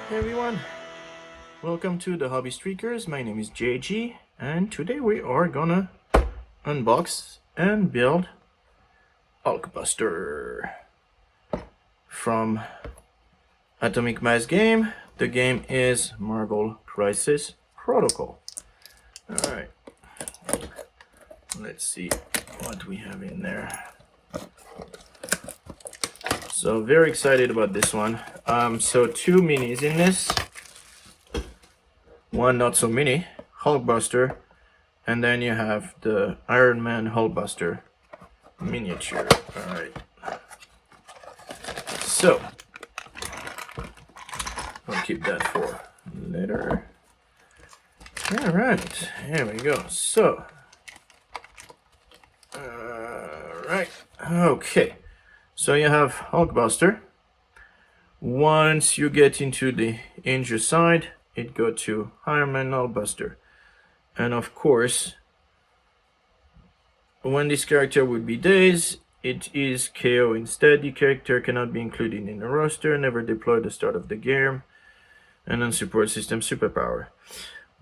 Hey everyone, welcome to the Hobby Streakers. My name is JG, and today we are gonna unbox and build Hulkbuster from Atomic Mass Game. The game is Marvel Crisis Protocol. Alright, let's see what we have in there. So very excited about this one. So two minis in this. One not so mini, Hulkbuster, and then you have the Iron Man Hulkbuster miniature. Alright. So I'll keep that for later. Alright, here we go. So alright, okay. So you have Hulkbuster. Once you get into the injure side, it go to Iron Man Hulkbuster. And of course, when this character would be dazed, it is KO instead. The character cannot be included in the roster, never deployed at the start of the game, and on support system superpower.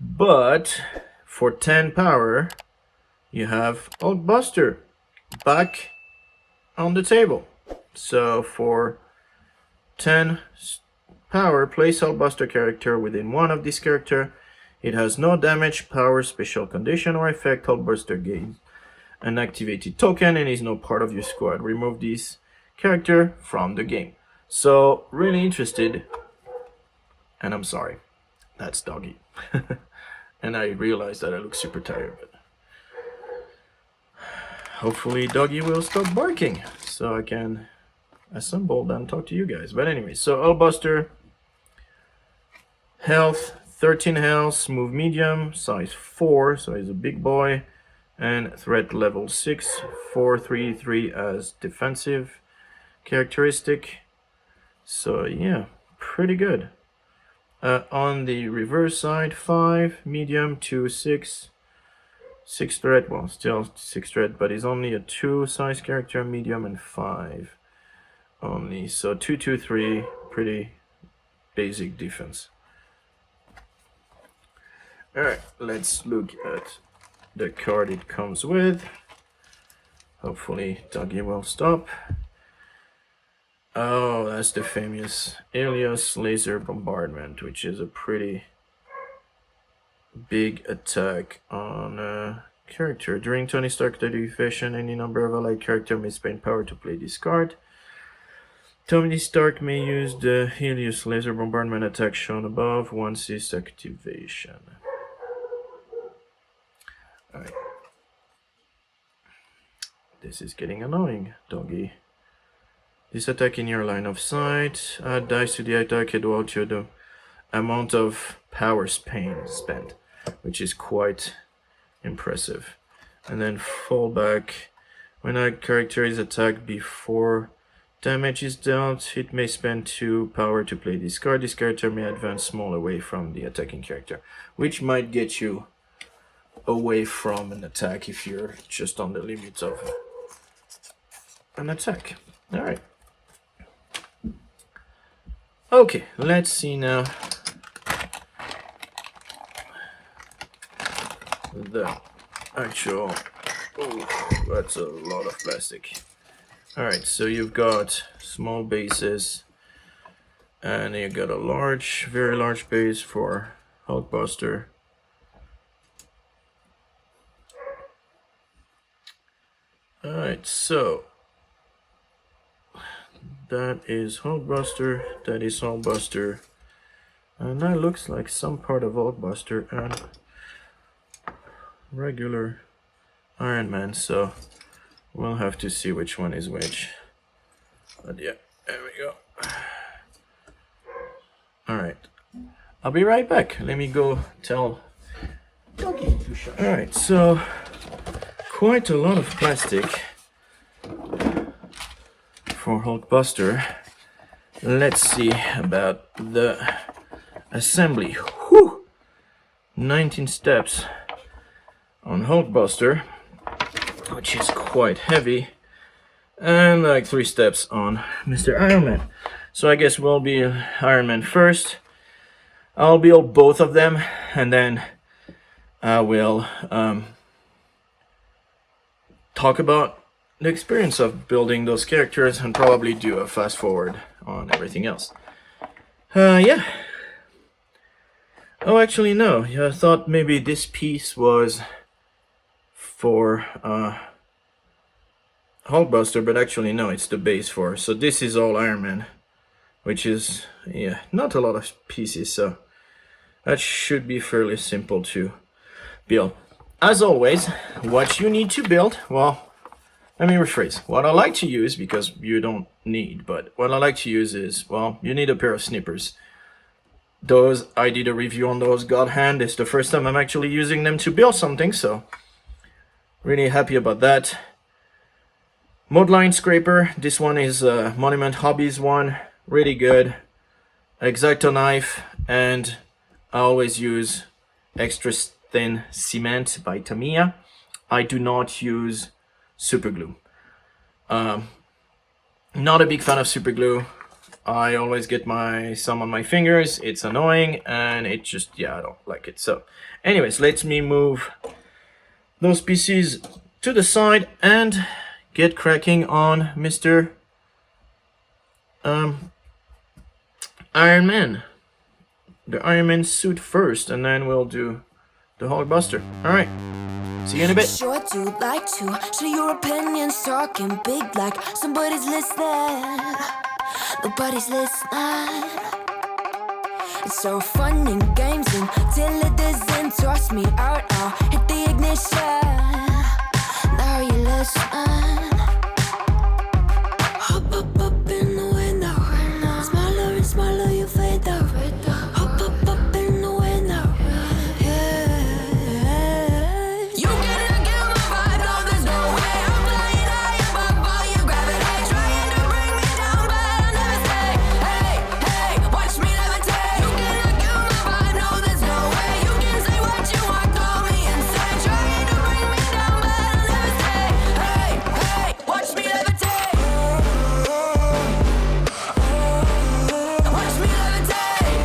But for 10 power, you have Hulkbuster back on the table. So for 10 power, place Hulkbuster character within one of this character. It has no damage, power, special condition, or effect. Hulkbuster gains an activated token and is no part of your squad. Remove this character from the game. So really interested, and I'm sorry, that's Doggy. And I realized that I look super tired, but hopefully Doggy will stop barking so I can assemble and talk to you guys. But anyway, so Hulkbuster, health 13 health, move medium, size 4, so he's a big boy, and threat level 6, 433 as defensive characteristic. So yeah, pretty good. On the reverse side, 5 medium, 2 6 threat, well still 6 threat, but he's only a 2 size character, medium, and 5 only, so 2 2 3, pretty basic defense. Alright, let's look at the card it comes with. Hopefully Doggy will stop. Oh, that's the famous Alias Laser Bombardment, which is a pretty big attack on a character. During Tony Stark activation, any number of allied character may spend power to play this card. Tony Stark may use the Helios Laser Bombardment attack shown above once its activation. Alright. This is getting annoying, Doggy. This attack in your line of sight. Add dice to the attack equal to the amount of power spent, which is quite impressive. And then fall back. When a character is attacked before damage is dealt, it may spend 2 power to play this card. This character may advance small away from the attacking character, which might get you away from an attack if you're just on the limits of an attack. Alright. Okay, let's see now the actual... Oh, that's a lot of plastic. Alright, so you've got small bases, and you got a large, very large base for Hulkbuster. Alright, so that is Hulkbuster, that is Hulkbuster, and that looks like some part of Hulkbuster and regular Iron Man, so we'll have to see which one is which. But yeah, there we go. Alright, I'll be right back. Let me go tell Doggy to shut. Alright, so quite a lot of plastic for Hulkbuster. Let's see about the assembly. Whew! 19 steps on Hulkbuster, which is quite heavy, and like 3 steps on Mr. Iron Man. So I guess we'll be Iron Man first. I'll build both of them, and then I will talk about the experience of building those characters and probably do a fast forward on everything else. Yeah. Oh, actually, no. I thought maybe this piece was for Hulkbuster, but actually, no, it's the base for. So this is all Iron Man, which is, yeah, not a lot of pieces, so that should be fairly simple to build. As always, what you need to build, well, let me rephrase. What I like to use, because you don't need, but what I like to use is, well, you need a pair of snippers. Those, I did a review on those, God hand. It's the first time I'm actually using them to build something, so really happy about that. Mode line scraper, this one is Monument Hobbies one, really good. X-Acto knife, and I always use extra thin cement by Tamiya. I do not use super glue. Not a big fan of super glue. I always get some on my fingers. It's annoying, and it just, yeah, I don't like it. So anyways, let me move those pieces to the side and get cracking on Mr. Iron Man. The Iron Man suit first, and then we'll do the Hulkbuster. Alright, see you in a bit. Sure do like to show your opinions, talking big like somebody's listening. Nobody's listening. It's so fun and games until it doesn't. Toss me out, I'll hit the ignition. Now you listen. Hop up in the window. Smaller and smaller you fade out. Hop up in the window. Yeah. You cannot get my vibe, no, there's no way. I'm flying high above all your gravity, trying to bring me down, but I'll never stay. Hey, watch me levitate. You cannot get my vibe, no, there's no way. You can say what you want, call me insane, trying to bring me down, but I'll never stay. Hey, watch me levitate. Watch me levitate.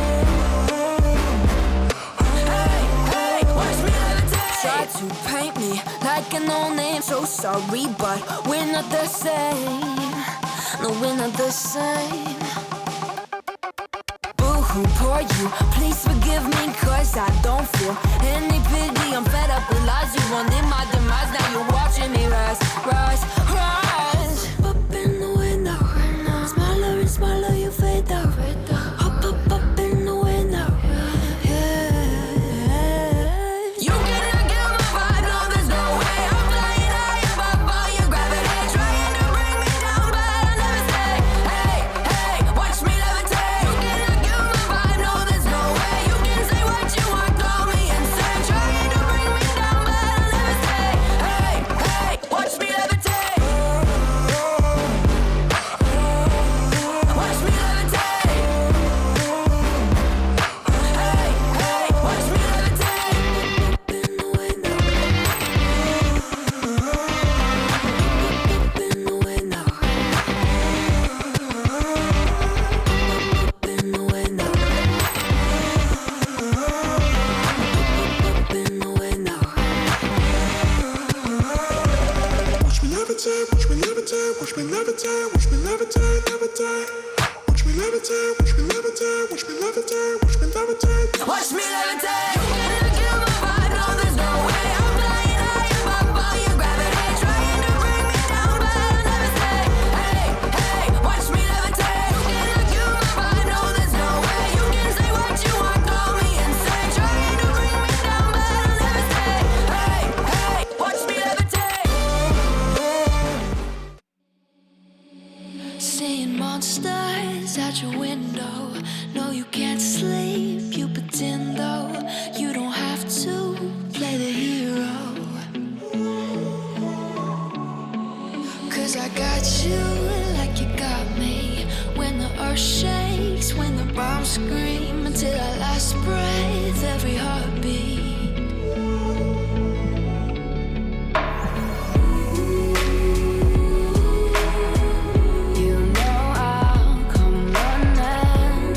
Hey, watch me levitate. Try to paint me like a no-name, so sorry, but we're not the same. No, we're not the same. Boo-hoo, poor you, please forgive me, cause I don't feel any pity. I'm fed up with lies, you wanted my demise, now you're watching me rise. Up in the window, smaller and smaller you fade out. Up in the window, yeah. You cannot get my vibe, no, there's no way. I'm flying high above all your gravity, trying to bring me down, but I'll never stay. Hey, watch me levitate. You cannot get my vibe, no, there's no way. You can say what you want, call me insane, trying to bring me down, but I'll never stay. Hey, watch me levitate. Watch me levitate. Hey, watch me levitate. Up in the window. Up in the window. Up in the window. Up in the window. Watch me levitate, watch me levitate, watch me levitate, watch me levitate, levitate. Watch me levitate, watch me levitate, watch me levitate, watch me levitate. Watch me levitate. You cannot get my vibe, no, there's no way. I'm flying high above all your gravity, trying to bring me down, but I'll never stay. Hey, watch me levitate. You cannot get my vibe, no, there's no way. You can say what you want, call me insane, trying to bring me down, but I'll never stay. Hey, watch me levitate. Seeing monsters out your window. No, you can't sleep, you pretend though. You don't have to play the hero, cause I got you like you got me. When the earth shakes, when the bombs scream, until our last breath, every heartbeat. You know I'll come running.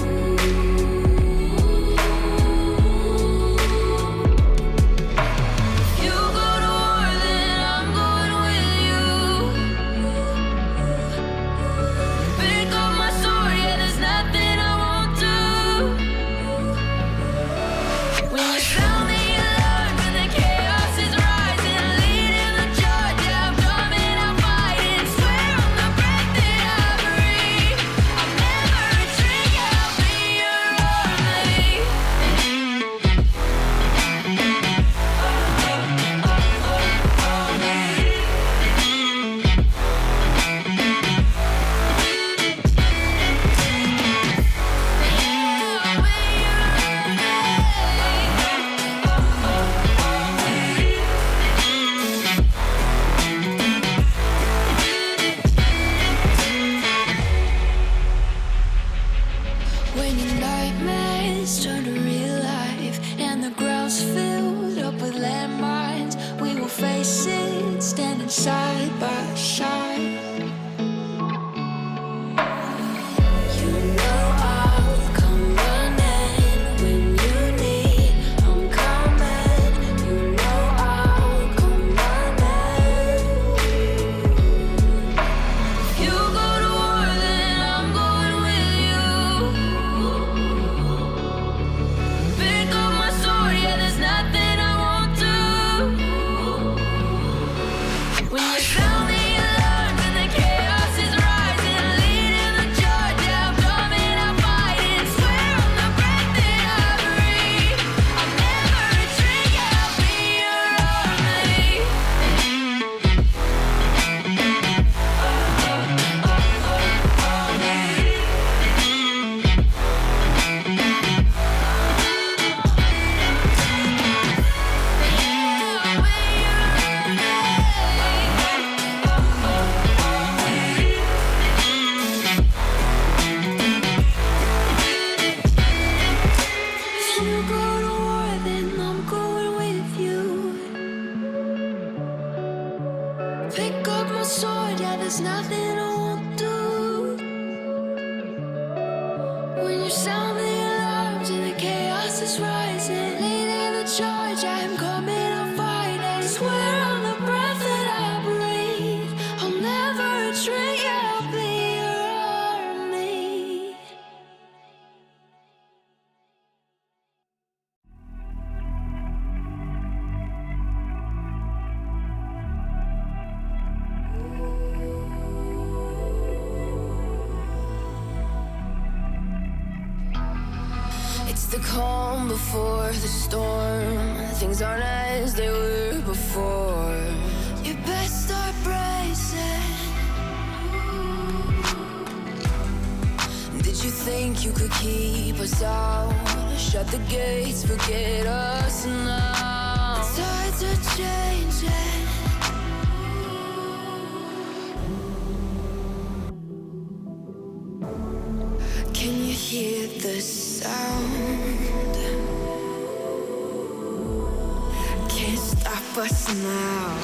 the calm before the storm. Things aren't as they were before. You best start bracing. Did you think you could keep us out? Shut the gates, forget us now. The tides are changing. Can you hear the sound? Can't stop us now.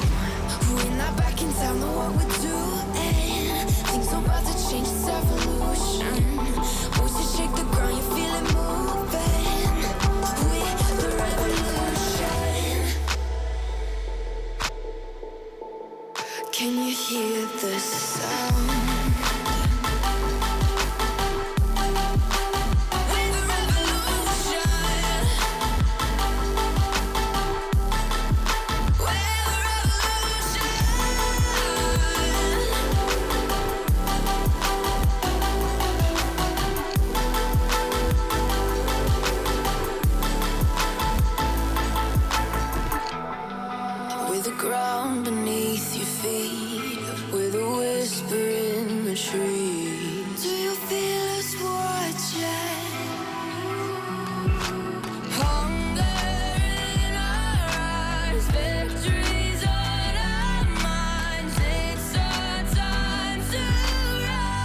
We're not back in town, know what we're doing. Things are about to change, it's evolution. Voices shake the ground, you feel it moving. We're the revolution. Can you hear the sound? With the ground beneath your feet, with a whisper in the trees. Do you feel us watching? Hunger in our eyes, victories on our minds. It's our time to rise.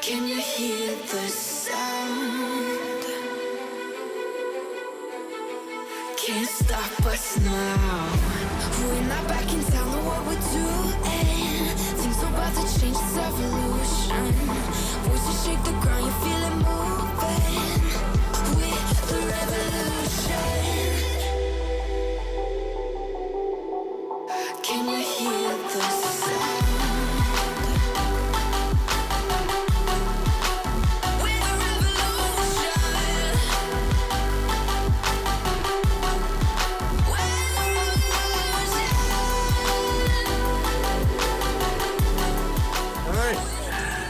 Can you hear the sound? Can't stop us now. We're not back in town, know what we're doing. Things are about to change, it's evolution. Voices shake the ground, you feel it moving. We're the revolution. Can you hear the sound?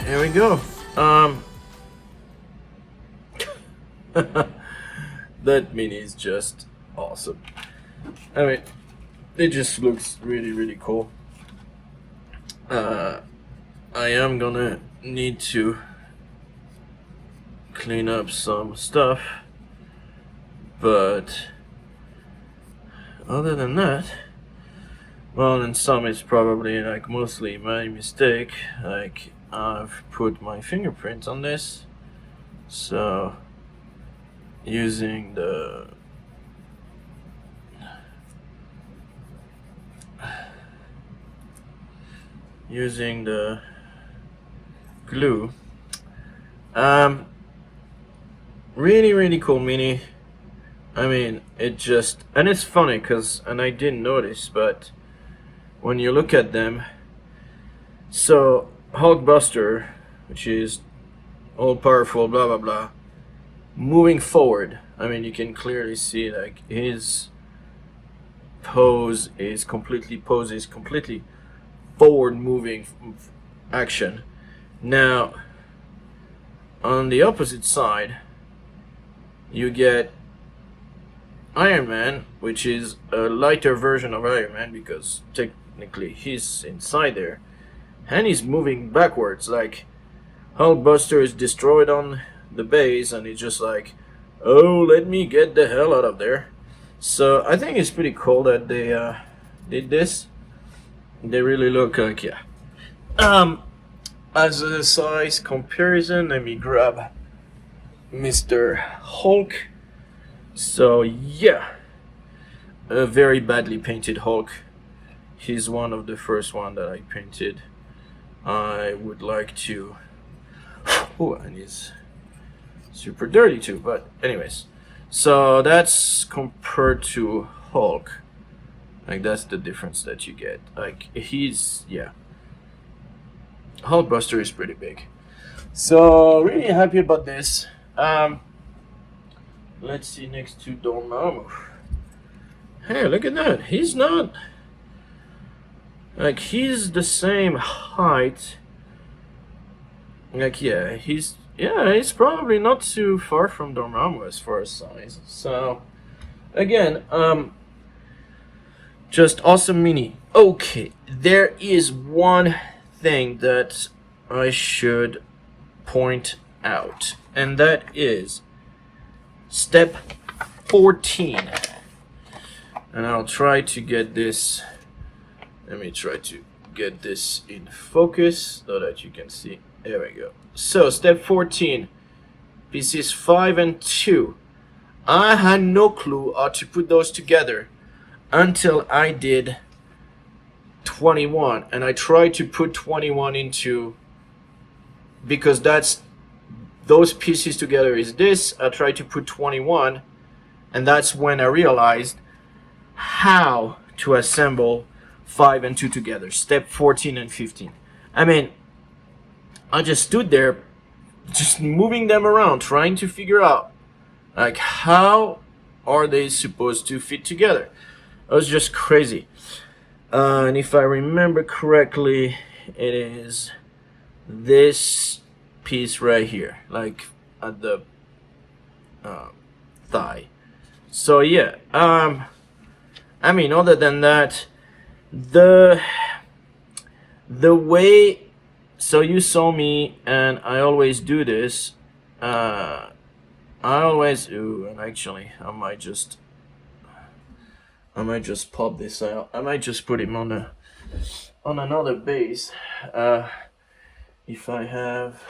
Here we go. That mini is just awesome. I mean, it just looks really, really cool. I am gonna need to clean up some stuff, but other than that, well, in some it's probably like mostly my mistake. Like, I've put my fingerprint on this, so using the glue. Really cool mini. I mean, it just, and it's funny because, and I didn't notice, but when you look at them, so Hulkbuster, which is all powerful, blah blah blah, moving forward. I mean, you can clearly see like his pose is completely forward moving action. Now, on the opposite side, you get Iron Man, which is a lighter version of Iron Man because technically he's inside there. And he's moving backwards, like Hulkbuster is destroyed on the base and he's just like, oh, let me get the hell out of there. So I think it's pretty cool that they did this. They really look like, yeah. As a size comparison, let me grab Mr. Hulk. So yeah, a very badly painted Hulk. He's one of the first one that I painted. I would like to, oh, and he's super dirty too, but anyways, so that's compared to Hulk. Like, that's the difference that you get. Like, he's, yeah, Hulkbuster is pretty big. So really happy about this. Let's see next to Dormammu. Hey, look at that. He's not Like, he's the same height. Like, yeah, he's probably not too far from Dormammu as far as size. So, again, just awesome mini. Okay, there is one thing that I should point out, and that is step 14. And I'll try to get this. Let me try to get this in focus so that you can see. There we go. So, step 14, pieces 5 and 2. I had no clue how to put those together until I did 21. And I tried to put 21 into, because that's, those pieces together is this. I tried to put 21, and that's when I realized how to assemble 5 and 2 together. Step 14 and 15. I mean, I just stood there, just moving them around, trying to figure out, like, how are they supposed to fit together? It was just crazy. And if I remember correctly, it is this piece right here, like at the thigh. So yeah, I mean, other than that, the way, so you saw me, and I always do this. I always, and actually, I might just pop this out. I might just put him on another base. If I have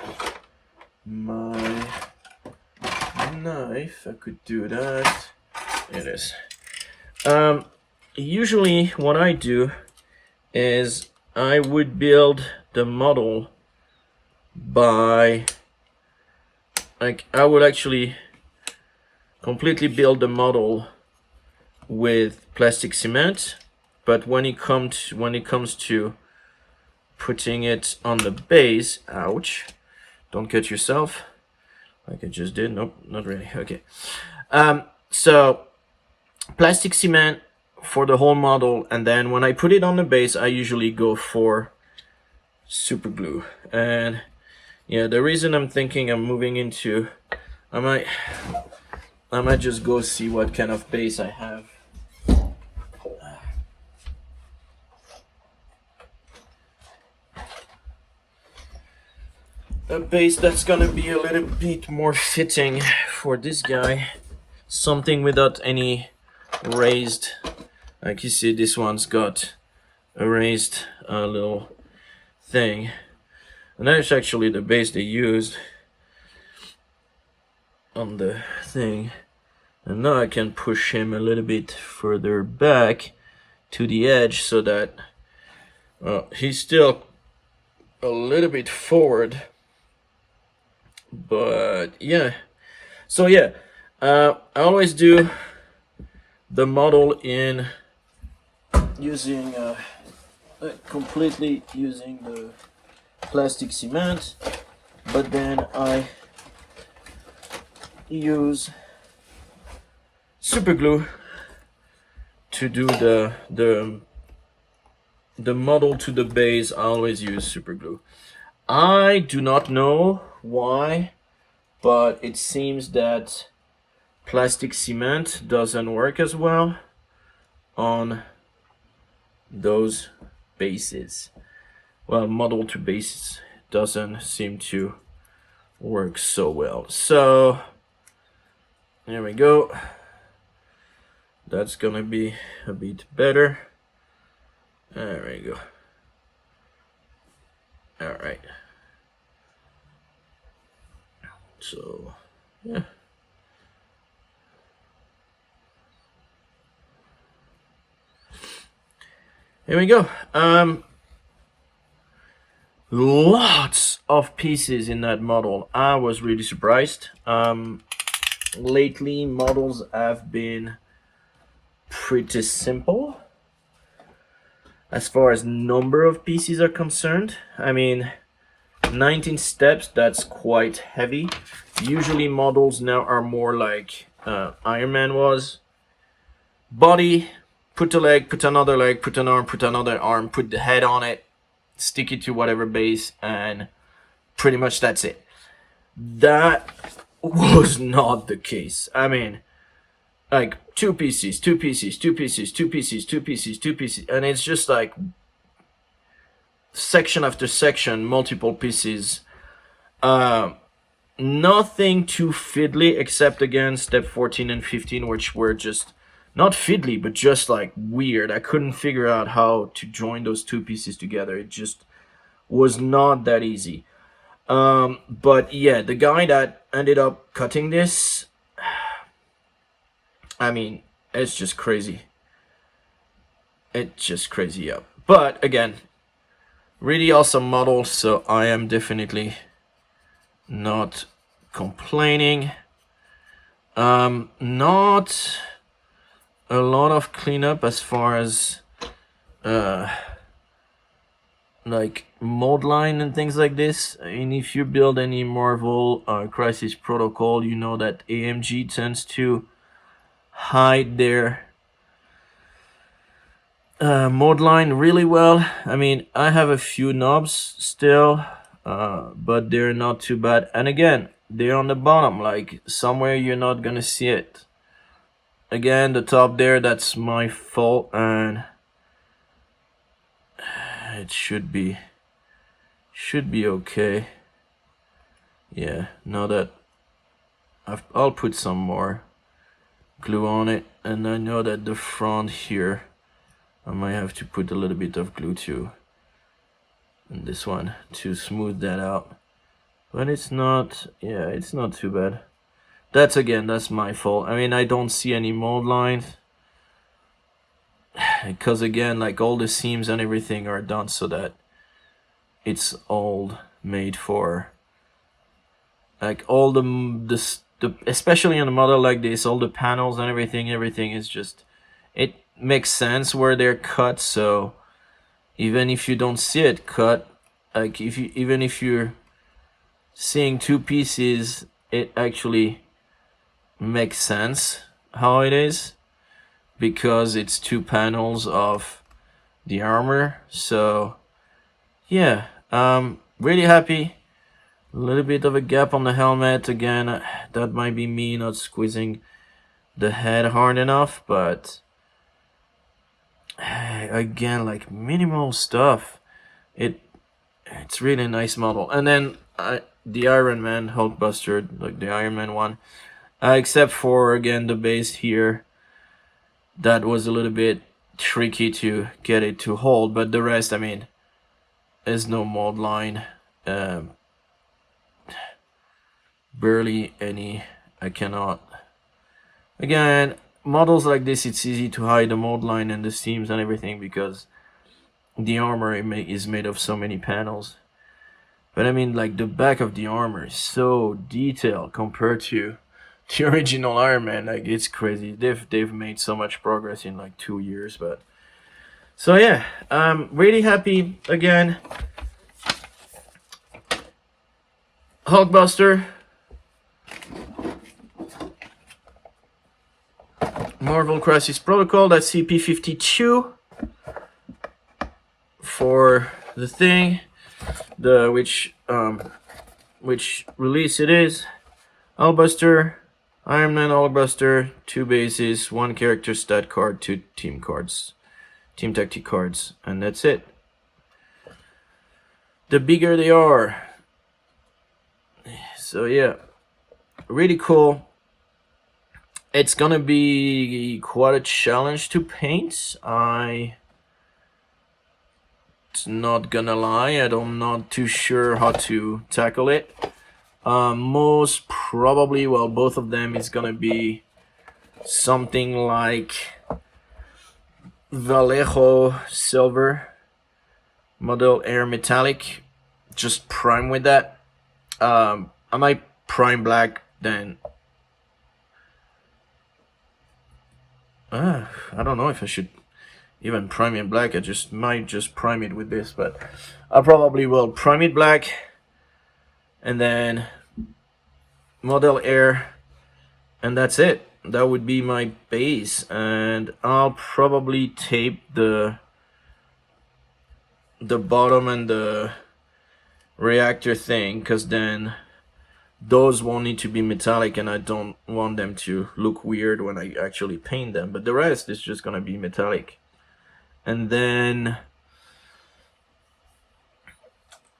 my knife, I could do that. It is. Usually what I do is I would build the model by, like, I would actually completely build the model with plastic cement, but when it comes to putting it on the base, ouch, don't cut yourself like I just did. Nope, not really. Okay. So plastic cement for the whole model, and then when I put it on the base, I usually go for super glue. And yeah, the reason I'm thinking I'm moving into, I might just go see what kind of base I have. A base that's gonna be a little bit more fitting for this guy. Something without any raised, like you see, this one's got a raised little thing, and that's actually the base they used on the thing. And now I can push him a little bit further back to the edge so that he's still a little bit forward. But yeah, so yeah, I always do the model in using completely using the plastic cement, but then I use super glue to do the model to the base. I always use super glue. I do not know why, but it seems that plastic cement doesn't work as well on those bases. Well, model to bases doesn't seem to work so well. So there we go. That's gonna be a bit better. There we go. All right. So, yeah. Here we go. Lots of pieces in that model. I was really surprised. Lately, models have been pretty simple as far as number of pieces are concerned. I mean, 19 steps, that's quite heavy. Usually models now are more like Iron Man was. Body, put a leg, put another leg, put an arm, put another arm, put the head on it, stick it to whatever base, and pretty much that's it. That was not the case. I mean, like two pieces, two pieces, two pieces, two pieces, two pieces, two pieces, and it's just like section after section, multiple pieces. Nothing too fiddly, except again step 14 and 15, which were just not fiddly, but just like weird. I couldn't figure out how to join those two pieces together. It just was not that easy. But yeah, the guy that ended up cutting this, I mean, it's just crazy. It's just crazy, yeah. But again, really awesome model, so I am definitely not complaining. Not a lot of cleanup as far as like mold line and things like this. I mean, if you build any Marvel Crisis Protocol, you know that AMG tends to hide their mold line really well. I mean, I have a few knobs still, but they're not too bad. And again, they're on the bottom, like somewhere you're not gonna see it. Again, the top there, that's my fault, and it should be okay. Yeah, now that I'll put some more glue on it, and I know that the front here I might have to put a little bit of glue too, and this one to smooth that out, but it's not, yeah, it's not too bad. That's my fault. I mean, I don't see any mold lines because again, like all the seams and everything are done so that it's all made for, like all the especially in a model like this, all the panels and everything is just, it makes sense where they're cut. So even if you don't see it cut, like even if you're seeing two pieces, it actually makes sense how it is, because it's two panels of the armor. So yeah, really happy. A little bit of a gap on the helmet again. That might be me not squeezing the head hard enough, but again, like minimal stuff. It's really a nice model. And then the Iron Man Hulkbuster, like the Iron Man one, except for again the base here, that was a little bit tricky to get it to hold, but the rest, I mean, there's no mold line, barely any. I cannot, again, models like this, it's easy to hide the mold line and the seams and everything because the armor is made of so many panels. But I mean, like the back of the armor is so detailed compared to the original Iron Man. Like, it's crazy. They've made so much progress in like 2 years. But so yeah, I'm really happy again. Hulkbuster, Marvel Crisis Protocol, that's CP52 for the thing, which release it is. Hulkbuster, Iron Man Hulkbuster, 2 bases, 1 character stat card, 2 team cards, team tactic cards, and that's it. The bigger they are. So yeah, really cool. It's gonna be quite a challenge to paint. It's not gonna lie, I'm not too sure how to tackle it. Most probably, well, both of them is gonna be something like Vallejo Silver, Model Air Metallic, just prime with that. I might prime black then. I don't know if I should even prime it black. I might just prime it with this, but I probably will prime it black and then Model Air, and that's it. that would be my base, and I'll probably tape the bottom and the reactor thing, because then those won't need to be metallic, and I don't want them to look weird when I actually paint them. But the rest is just gonna be metallic. And then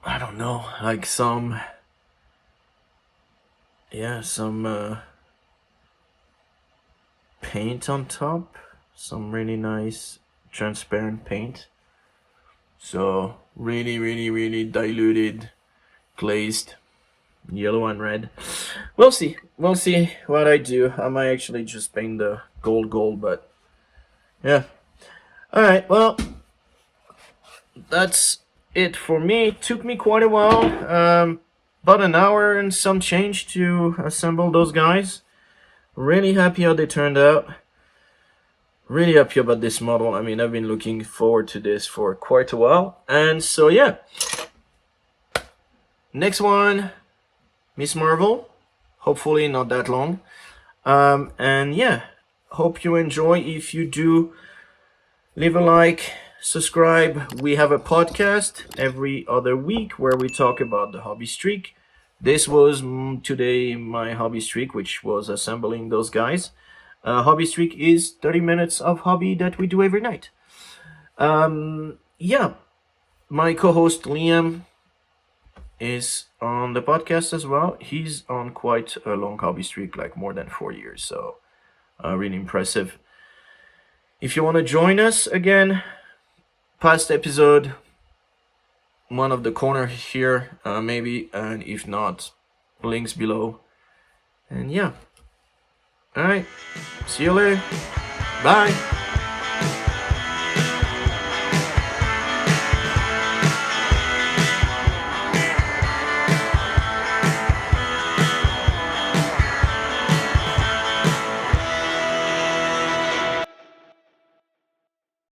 I don't know, like some paint on top, some really nice transparent paint. So really diluted, glazed yellow and red. We'll see what I do. I might actually just paint the gold, but yeah. All right, well, that's it for me. It took me quite a while, about an hour and some change to assemble those guys. Really happy how they turned out. Really happy about this model. I mean, I've been looking forward to this for quite a while. And so yeah, next one, Miss Marvel. Hopefully not that long. And yeah, hope you enjoy. If you do, leave a like, subscribe. We have a podcast every other week where we talk about the hobby streak. This was today my hobby streak, which was assembling those guys. Hobby streak is 30 minutes of hobby that we do every night. Yeah, my co-host Liam is on the podcast as well. He's on quite a long hobby streak, like more than 4 years, so really impressive. If you want to join us again, past episode, one of the corner here, maybe, and if not, links below. And yeah, all right, see you later, bye.